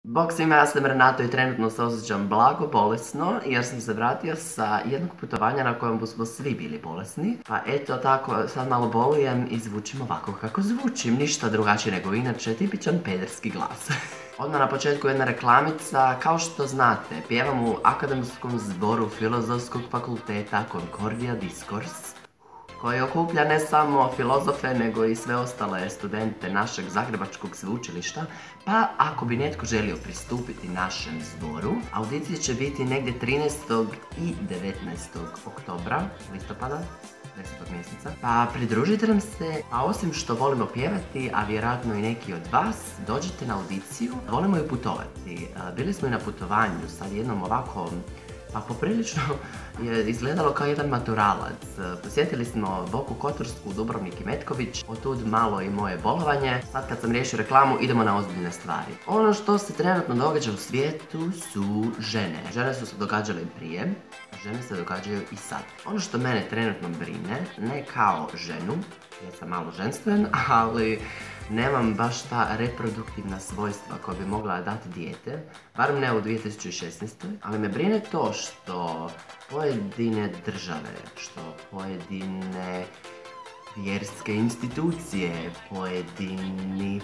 Bok svima, ja sam Renato i trenutno se osjećam blago bolesno jer sam se vratio sa jednog putovanja na kojem smo svi bili bolesni. Pa eto tako, sad malo bolujem i zvučim ovako kako zvučim, ništa drugačije nego inače, tipičan pederski glas. Odmah na početku jedna reklamica, kao što znate, pjevam u Akademskom zboru Filozofskog fakulteta Concordia Discourse, koji okuplja ne samo filozofe, nego i sve ostale studente našeg zagrebačkog sveučilišta, pa ako bi netko želio pristupiti našem zboru, audicije će biti negdje 13. i 19. oktobra, listopada, 10. mjeseca. Pa pridružite nam se, a osim što volimo pjevati, a vjerojatno i neki od vas, dođite na audiciju, volimo i putovati. Bili smo i na putovanju, sad jednom ovako, pa poprilično je izgledalo kao jedan maturalac. Posjetili smo Boku Kotorsku, Dubrovnik i Metković, otud malo i moje bolovanje. Sad kad sam riješio reklamu, idemo na ozbiljne stvari. Ono što se trenutno događa u svijetu su žene. Žene su se događale i prije, a žene se događaju i sad. Ono što mene trenutno brine, ne kao ženu, jer sam malo ženstven, ali nemam baš ta reproduktivna svojstva koja bi mogla dati dijete, barem ne u 2016. Ali me brine to što pojedine države, što pojedine vjerske institucije,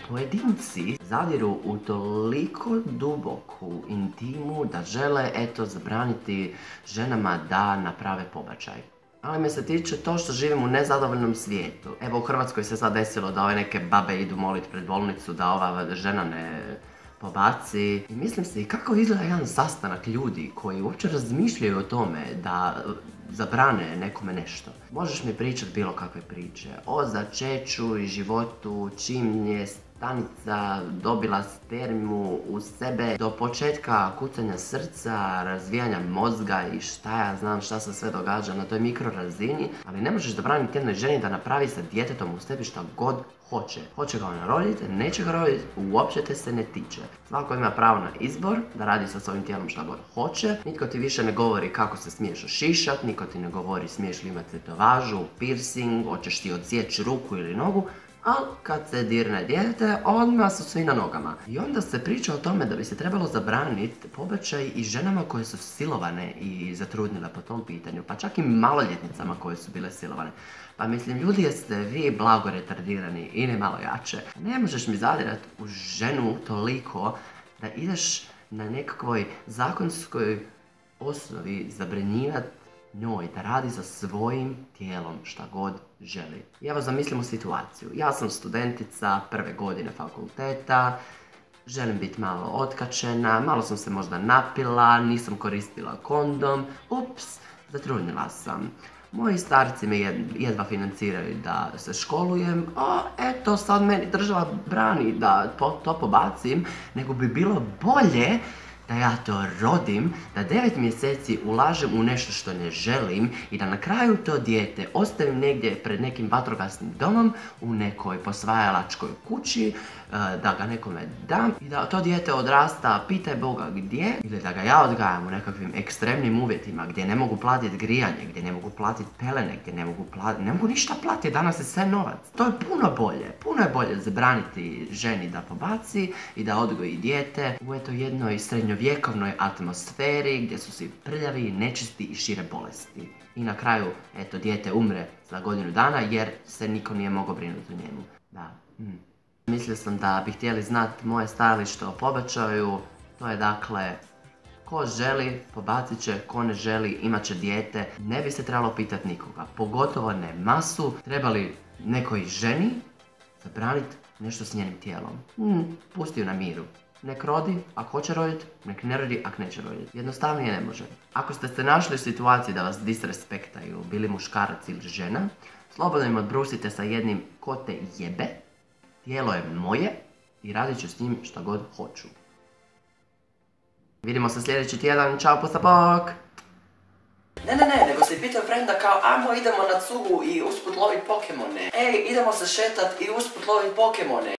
pojedinci zadiru u toliko duboku intimu da žele zabraniti ženama da naprave pobačaj. Ali me se tiče to što živim u nezadovoljnom svijetu. Evo u Hrvatskoj se sad desilo da ove neke babe idu molit pred bolnicu da ova žena ne pobaci. I mislim se i kako izgleda jedan sastanak ljudi koji uopće razmišljaju o tome da zabrane nekome nešto. Možeš mi pričat bilo kakve priče o začeću i životu, čim je stanica dobila spermu u sebe, do početka kucanja srca, razvijanja mozga i šta ja znam šta se sve događa na toj mikrorazini, ali ne možeš zabraniti jednoj ženi da napravi sa djetetom u sebi šta god hoće. Hoće ga ona roditi, neće ga roditi, uopće te se ne tiče. Svako ima pravo na izbor, da radi sa svojim tijelom šta god hoće. Nitko ti više ne govori kako se smiješ ošišat, nitko ti ne govori smiješ li imati tetovažu, piercing, hoćeš ti odsjeći ruku ili nogu, ali kad se dirne dijete, odmah su svi na nogama. I onda se priča o tome da bi se trebalo zabraniti pobačaj i ženama koje su silovane i zatrudnile po tom pitanju, pa čak i maloljetnicama koje su bile silovane. Pa mislim, ljudi, jeste vi blago retardirani i ne malo jače. Ne možeš mi zadirati u ženu toliko da ideš na nekakvoj zakonskoj osnovi zabranjivati njoj da radi sa svojim tijelom šta god želi. I evo zamislimo situaciju. Ja sam studentica prve godine fakulteta, želim biti malo otkačena, malo sam se možda napila, nisam koristila kondom, ups, zatrudnila sam. Moji starci me jedva financiraju da se školujem, a eto sad meni država brani da to pobacim, nego bi bilo bolje da ja to rodim, da 9 mjeseci ulažem u nešto što ne želim i da na kraju to dijete ostavim negdje pred nekim vatrogasnim domom, u nekoj posvajalačkoj kući, da ga nekome dam i da to dijete odrasta, pitaj Boga gdje, ili da ga ja odgajam u nekakvim ekstremnim uvjetima gdje ne mogu platiti grijanje, gdje ne mogu platiti pelene, gdje ne mogu ništa platiti, danas je sve novac. To je puno je bolje zabraniti ženi da pobaci i da odgoji dijete u jednoj srednjovjekovnoj atmosferi gdje su svi prljavi, nečisti i šire bolesti. I na kraju, dijete umre za godinu dana jer se niko nije mogao brinuti o njemu. Da. Mislio sam da bi htjeli znati moje stajalište o pobačaju. To je dakle, ko želi pobacit će, ko ne želi imat će dijete. Ne bi se trebalo pitati nikoga, pogotovo ne masu. Treba li nekoj ženi zabraniti nešto s njenim tijelom? Pusti ju na miru. Nek rodi, ako hoće roditi, nek ne rodi, ako neće roditi. Jednostavnije ne može. Ako ste se našli u situaciji da vas disrespektaju, bili muškarac ili žena, slobodno im odbrusite sa jednim ko te jebe, tijelo je moje i radit ću s njim šta god hoću. Vidimo se sljedeći tjedan, čao, pusa, bok! Ne, nego se pitao frenda kao, ajmo idemo na cugu i usput lovit pokemone. Ej, idemo se šetat i usput lovit pokemone.